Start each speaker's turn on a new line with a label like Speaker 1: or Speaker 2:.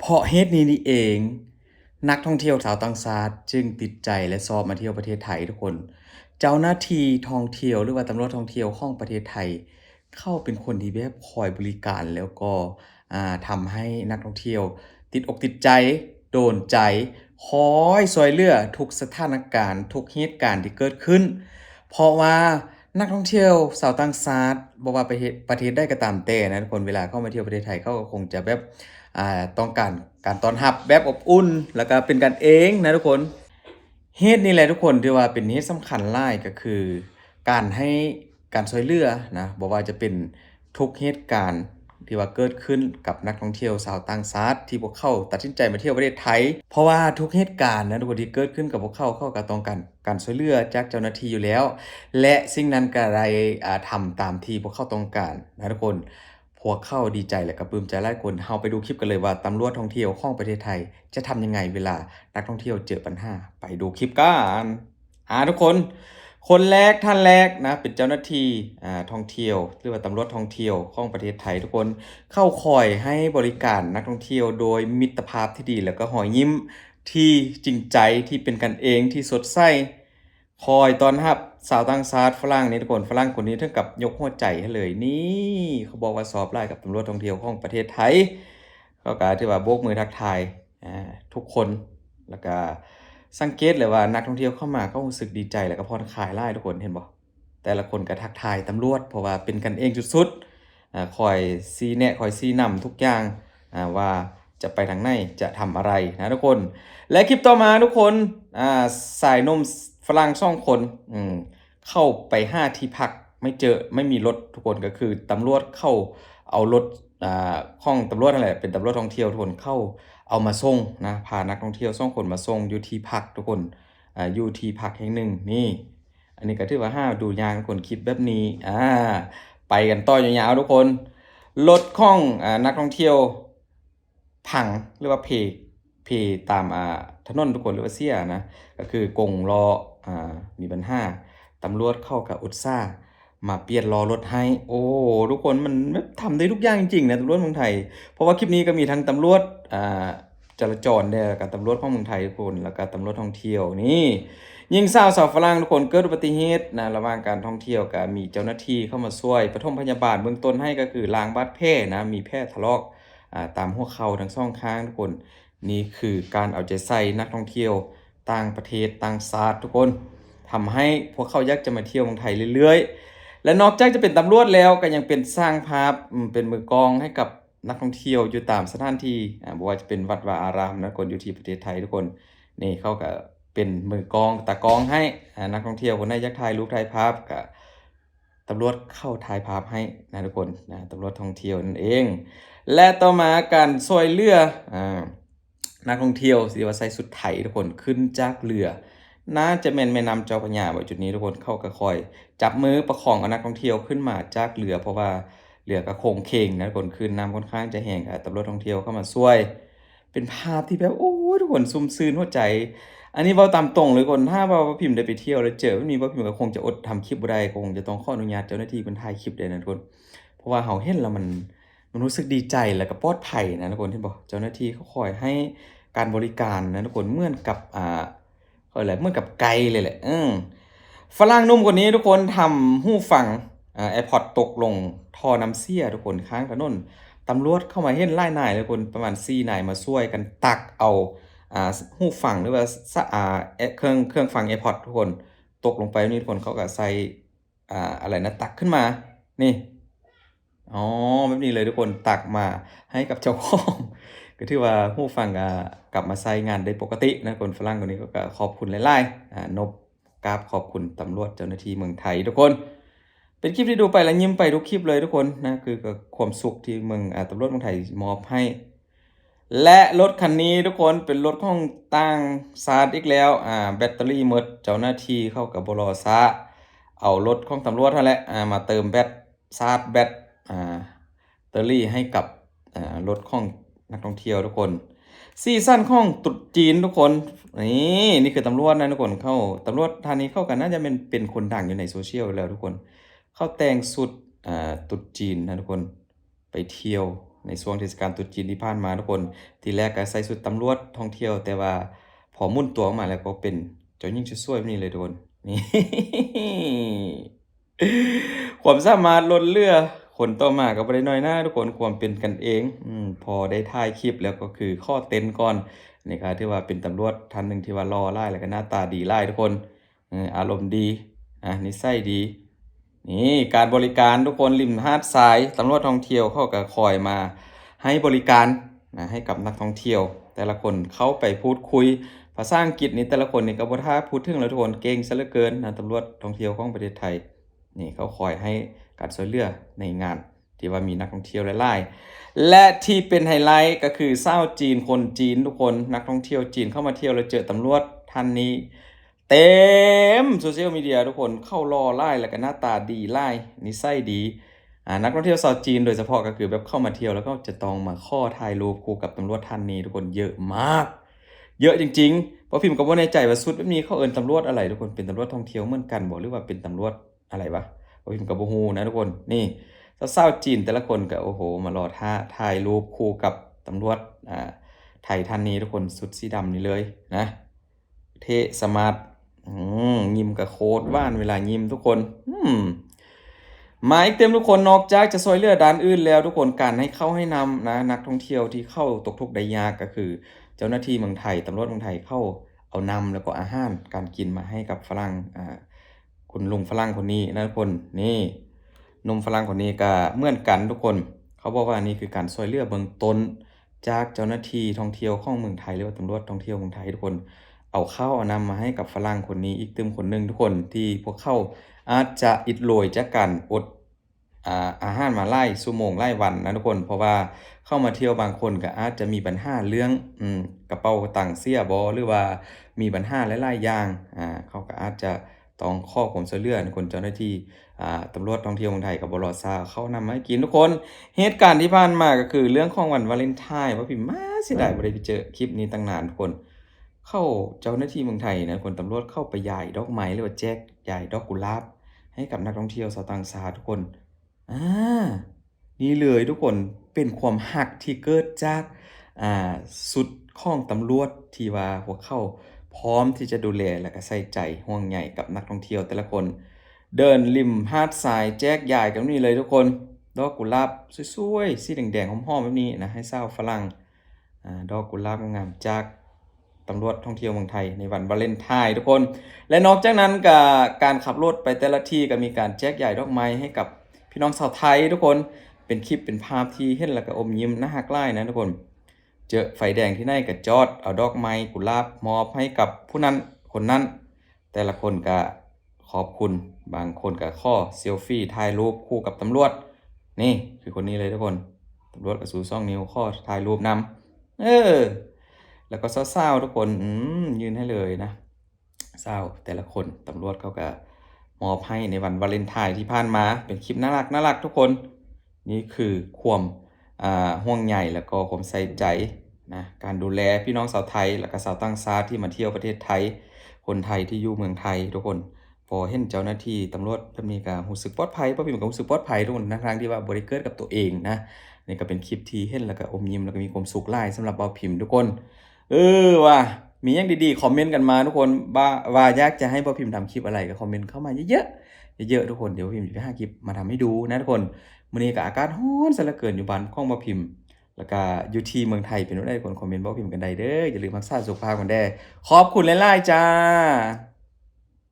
Speaker 1: เพราะเหตุนี้นี่เองนักท่องเที่ยวชาวต่างชาติจึงติดใจและชอบมาเที่ยวประเทศไทยทุกคนเจ้าหน้าที่ท่องเที่ยวหรือว่าตำรวจท่องเที่ยวของประเทศไทยเขาเป็นคนที่แบบคอยบริการแล้วก็ทำให้นักท่องเที่ยวติดอกติดใจโดนใจคอยช่วยเหลือทุกสถานการณ์ทุกเหตุการณ์ที่เกิดขึ้นเพราะว่านักท่องเที่ยวชาวต่างชาติบ่ว่าประเทศใดก็ตามแต่นะทุกคนเวลาเข้ามาเที่ยวประเทศไทยเขาก็คงจะแบบต้องการการต้อนรับแบบอบอุ่นแล้วก็เป็นกันเองนะทุกคนเหตุนี้แหละทุกคนที่ว่าเป็นเหตุสำคัญหลายก็คือการให้การช่วยเหลือนะบ่ว่าจะเป็นทุกเหตุการณ์ที่ว่าเกิดขึ้นกับนักท่องเที่ยวชาวต่างชาติที่พวกเขาตัดสินใจมาเที่ยวประเทศไทยเพราะว่าทุกเหตุการณ์นะทุกคนที่เกิดขึ้นกับพวกเขาก็ต้องการช่วยเหลือจากเจ้าหน้าที่อยู่แล้วและสิ่งนั้นก็ได้ทำตามที่พวกเขาต้องการนะทุกคนพวกเขาดีใจและก็ปลื้มใจหลายคนเราไปดูคลิปกันเลยว่าตำรวจท่องเที่ยวของประเทศไทยจะทำยังไงเวลานักท่องเที่ยวเจอปัญหาไปดูคลิปกันทุกคนคนแรกท่านแรกนะเป็นเจ้าหน้าที่ท่องเที่ยวหรือว่าตำรวจท่องเที่ยวของประเทศไทยทุกคนเข้าคอยให้บริการนักท่องเที่ยวโดยมิตรภาพที่ดีแล้วก็หอยยิ้มที่จริงใจที่เป็นกันเองที่สดใสคอยต้อนรับสาวต่างชาติฝรั่งนี่ทุกคนฝรั่งคนนี้ถึงกับยกหัวใจให้เลยนี่เขาบอกว่าสอบไล่กับตำรวจท่องเที่ยวของประเทศไทยเขาก็ที่ว่าโบกมือทักทายทุกคนแล้วก็สังเกตเลยว่านักท่องเที่ยวเข้ามาก็รู้สึกดีใจแล้วก็ผ่อนคลายหลายทุกคนเห็นบ่แต่ละคนก็ทักทายตำรวจเพราะว่าเป็นกันเองสุดๆคอยชี้แนะคอยชี้นำทุกอย่างว่าจะไปทางไหนจะทำอะไรนะทุกคนและคลิปต่อมาทุกคนสายนมฝรั่ง2 คนเข้าไป5ที่พักไม่เจอไม่มีรถทุกคนก็คือตำรวจเข้าเอารถของตำรวจนั่นแหละเป็นตำรวจท่องเที่ยวทุกคนเข้าเอามาส่งนะพานักท่องเที่ยว2 คนมาส่งอยู่ที่พักทุกคนอยู่ที่พักแห่งหนึ่งนี่อันนี้ก็ถือว่าดูยางทุกคนคลิปแบบนี้ไปกันต่อยาวๆทุกคนรถของนักท่องเที่ยวพังหรือว่าเพตามถนนทุกคนหรือว่าเสียนะก็คือกงล้อมีปัญหาตำรวจเข้ากับอุตสาห์มาเปลี่ยนล้อรถให้โอ้ทุกคนมันทำได้ทุกอย่างจริงๆนะตำรวจเมืองไทยเพราะว่าคลิปนี้ก็มีทั้งตำรวจจราจรเนี่ยกับตำรวจของเมืองไทยทุกคนแล้วก็ตำรวจท่องเที่ยวนี่ยิงสาวฝรั่งทุกคนเกิดอุบัติเหตุนะระหว่างการท่องเที่ยวก็มีเจ้าหน้าที่เข้ามาช่วยปฐมพยาบาลเบื้องต้นให้ก็คือล้างบาดแผลนะมีแผลถลอกตามหัวเข่าทั้งสองข้างทุกคนนี่คือการเอาใจใส่นักท่องเที่ยวต่างประเทศต่างชาติทุกคนทำให้พวกเขาอยากจะมาเที่ยวเมืองไทยเรื่อยๆและนอกจากจะเป็นตำรวจแล้วก็ยังเป็นสร้างภาพเป็นมือกลองให้กับนักท่องเที่ยวอยู่ตามสถานที่บ่ว่าจะเป็นวัดวาอารามนะคนอยู่ที่ประเทศไทยทุกคนนี่เขาก็เป็นมือกลองตากลองให้นักท่องเที่ยวคนไหนอยากถ่ายรูปถ่ายภาพก็ตำรวจเข้าถ่ายภาพให้นะทุกคนนะตำรวจท่องเที่ยวนั่นเองและต่อมาการช่วยเหลือนักท่องเที่ยวสิว่าใส่สุดไทยทุกคนขึ้นจากเรือน่าจะแม่นแม่น้ำเจ้าพระยาบ่จุดนี้ทุกคนเข้าก็คอยจับมือประคองเอานักท่องเที่ยวขึ้นมาจากเรือเพราะว่าเรือก็โค้งเคงนะทุกคนขึ้นน้ำค่อนข้างจะแห้งตำรวจท่องเที่ยวเข้ามาช่วย เป็นภาพที่แบบโอ้ทุกคนซุ่มซื่นหัวใจ อันนี้เว้าตามตรงเลยคนถ้าว่าพิมพ์ได้ไปเที่ยวแล้วเจอมันมีว่าพิมพ์ก็คงจะอดทำคลิปบ่ได้คงจะต้องขออนุญาตเจ้าหน้าที่เพิ่นถ่ายคลิปได้นะทุกคนเพราะว่าเราเห็นแล้วมันรู้สึกดีใจแล้วก็ปลอดภัยนะทุกคนเห็นบ่เจ้าหน้าที่เขาคอยให้การบริการนะทุกคนเหมือนกับเขาเรียกอะไรเหมือนกับไกด์เลยแหละฝรั่งหนุ่มคนนี้ทุกคนทำหู้ฟังAirPods ตกลงท่อน้ำเสียทุกคนข้างถนนตำรวจเข้ามาเห็นหลายนายเลยคนประมาณ4นายมาช่วยกันตักเอาหูฟังหรือว่าเครื่องฟัง AirPods ทุกคนตกลงไปนี่ทุกคนเขาก็ใส่อะไรนะตักขึ้นมานี่อ๋อแบบนี้เลยทุกคนตักมาให้กับเจ้าของก็ถือว่าหูฟังกลับมาใช้งานได้ปกตินะคนฝรั่งคนนี้ก็ขอบคุณหลายๆนบกราบขอบคุณตำรวจเจ้าหน้าที่เมืองไทยทุกคนเป็นคลิปที่ดูไปแล้วยิ้มไปทุกคลิปเลยทุกคนนะคือกับความสุขที่เมืองตำรวจเมืองไทยมอบให้และรถคันนี้ทุกคนเป็นรถของต่างชาติอีกแล้วแบตเตอรี่หมดเจ้าหน้าที่เข้ากับบลซะเอารถของตำรวจนั่นแหละมาเติมแบตชาร์จแบตเตอรี่ให้กับรถของนักท่องเที่ยวทุกคนซีซั่นของตรุษจีนทุกคนนี่คือตำรวจนะทุกคนเข้าตำรวจท่านนี้เข้ากันน่าจะเป็นคนดังอยู่ในโซเชียลแล้วทุกคนเข้าแต่งสุดตรุษจีนนะทุกคนไปเที่ยว ในช่วงเทศกาลตรุษจีนที่ผ่านมาทุกคนทีแรกก็ใส่ชุดตำรวจท่องเที่ยวแต่ว่าพอหมุนตัวออกมาแล้วก็เป็นเจ้าหญิงชุดสวยแบบนี้เลยทุกคนนี่ ความสามารถล้นเหลือคนต่อมาก็บ่ได้น้อยหน้าทุกคนความเป็นกันเองพอได้ถ่ายคลิปแล้วก็คือข้อเต้นก่อนนี่ก็ถือว่าเป็นตำรวจท่านหนึ่งที่ว่าหล่อหลายแล้วก็หน้าตาดีหลายทุกคนอารมณ์ดีนิสัยดีนี่การบริการทุกคนริมหาดทรายตำรวจท่องเที่ยวเขาก็คอยมาให้บริการให้กับนักท่องเที่ยวแต่ละคนเข้าไปพูดคุยภาษาอังกฤษนี่แต่ละคนนี่ก็บ่ท่าพูดถึงแล้วทุกคนเก่งซะเหลือเกินนะตำรวจท่องเที่ยวของประเทศไทยนี่เขาคอยให้การช่วยเหลือในงานที่ว่ามีนักท่องเที่ยวหลายๆและที่เป็นไฮไลท์ก็คือชาวจีนคนจีนทุกคนนักท่องเที่ยวจีนเข้ามาเที่ยวแล้วเจอตำรวจท่านนี้เต็มโซเชียลมีเดียทุกคนเข้ารอไล่แล้วก็หน้าตาดีไล่นิสัยดีนักท่องเที่ยวชาวจีนโดยเฉพาะก็คือแบบเข้ามาเที่ยวแล้วก็จะต้องมาข้อถ่ายรูปคู่กับตำรวจท่านนี้ทุกคนเยอะมาก เยอะจริงๆเพราะพิมพ์ก็บ่แน่ใจว่าชุดแบบนี้เขาเอิ้นตำรวจอะไรทุกคนเป็นตำรวจท่องเที่ยวเหมือนกันบ่หรือว่าเป็นตำรวจอะไรวะเพราะพิมพ์ก็บ่ฮู้นะทุกคนนี่สาวๆจีนแต่ละคนก็โอ้โหมารอถ่ายรูปคู่กับตำรวจไทยท่านนี้ทุกคนชุดสีดำนี่เลยนะเท่สมาร์ทยิ้มก็โคตรหวานเวลายิ้มทุกคนมาอีกเต็มทุกคนนอกจากจะช่วยเหลือด้านอื่นแล้วทุกคนการให้เข้าให้นำนะนักท่องเที่ยวที่เข้าตกทุกข์ได้ยากก็คือ เจ้าหน้าที่เมืองไทยตำรวจเมืองไทยเข้าเอานำแล้วก็อาหารการกินมาให้กับฝรั่งคุณลุงฝรั่งคนนี้นะทุกคนนี่หนุ่มฝรั่งคนนี้ก็เหมือนกันทุกคนเขาบอกว่านี่คือการช่วยเหลือเบื้องต้นจากเจ้าหน้าที่ท่องเที่ยวของเมืองไทยหรือว่าตำรวจท่องเที่ยวเมืองไทยทุกคนเอาข้าวเอานำมาให้กับฝรั่งคนนี้อีกตึมคนหนึ่งทุกคนที่พวกเขาอาจจะอิดโรยจากการอดอาหารมาไล่ชั่วโมงไล่วันนะทุกคนเพราะว่าเข้ามาเที่ยวบางคนก็อาจจะมีปัญหาเรื่องกระเป๋าตังค์เสียบ่หรือว่ามีปัญหาหลายๆอย่างเขาก็อาจจะต้องขอความช่วยเหลือคนเจ้าหน้าที่ตำรวจท่องเที่ยวเมืองไทยก็บ่รอช้าเขานำมาให้กินทุกคนเหตุการณ์ที่ผ่านมาก็คือเรื่องของวันวาเลนไทน์ว่าพิมพ์มาเสียดายบ่ได้ไปเจอคลิปนี้ตั้งนานทุกคนเข้าเจ้าหน้าที่เมืองไทยนะคนตำรวจเข้าไปหย่ายดอกไม้หรือว่าแจกหย่ายดอกกุหลาบให้กับนักท่องเที่ยวชาวต่างชาติทุกคน นี่เลยทุกคนเป็นความหักที่เกิดจากสุดของตำรวจที่ว่าพวกเขาพร้อมที่จะดูแลและก็ใส่ใจห่วงใยกับนักท่องเที่ยวแต่ละคน เดินริมหาดทรายแจกจ่ายกันนี่เลยทุกคน ดอกกุหลาบสวยๆสีแดงๆหอมๆแบบนี้นะให้ชาวฝรั่งดอกกุหลาบงามๆจากตำรวจท่องเที่ยวเมืองไทยในวันวาเลนไทน์ทุกคน และนอกจากนั้นก็การขับรถไปแต่ละที่ก็มีการแจกจ่ายดอกไม้ให้กับพี่น้องชาวไทยทุกคนเป็นคลิปเป็นภาพที่เห็นแล้วก็อมยิ้มน่ารักหลายนะทุกคนเจอไฟแดงที่ไหนก็จอดเอาดอกไม้กุหลาบมอบให้กับผู้นั้นคนนั้นแต่ละคนก็ขอบคุณบางคนก็ข้อเซลฟี่ถ่ายรูปคู่กับตำรวจนี่คือคนนี้เลยทุกคนตำรวจก็ชู2 นิ้วข้อถ่ายรูปนำแล้วก็เศร้าๆทุกคนยืนให้เลยนะเศร้าแต่ละคนตำรวจเขาก็มอบให้ในวันวาเลนไทน์ที่ผ่านมาเป็นคลิปน่ารักทุกคนนี่คือความห่วงใยแล้วก็ความใส่ใจนะการดูแลพี่น้องชาวไทยแล้วก็ชาวต่างชาติที่มาเที่ยวประเทศไทยคนไทยที่อยู่เมืองไทยทุกคนพอเห็นเจ้าหน้าที่ตำรวจแบบนี้ก็รู้สึกปลอดภัยเพราะพี่มันก็รู้สึกปลอดภัยทุกคนทั้งที่ว่าบ่ได้เกิดกับตัวเองนะนี่ก็เป็นคลิปที่เห็นแล้วก็อมยิ้มแล้วก็มีความสุขหลายสำหรับเบาพิมพ์ทุกคนว่ะมีหยังดีๆคอมเมนต์กันมาทุกคนว่าอยากจะให้เบาพิมพ์ทำคลิปอะไรก็คอมเมนต์เข้ามาเยอะๆเยอะๆทุกคนเดี๋ยวพิมพ์จะไปหาคลิปมาทำให้ดูนะทุกคนมื้อนี้ก็อากาศร้อนซะเหลือเกินอยู่บ้านของเบาพิมพ์แล้วก็อยู่ที่เมืองไทยเป็นจั่งใดทุกคนคอมเมนต์เบาพิมพ์กันได้เด้ออย่าลืมรักษาสุขภาพกันแด้ขอบคุณหลายๆจ้า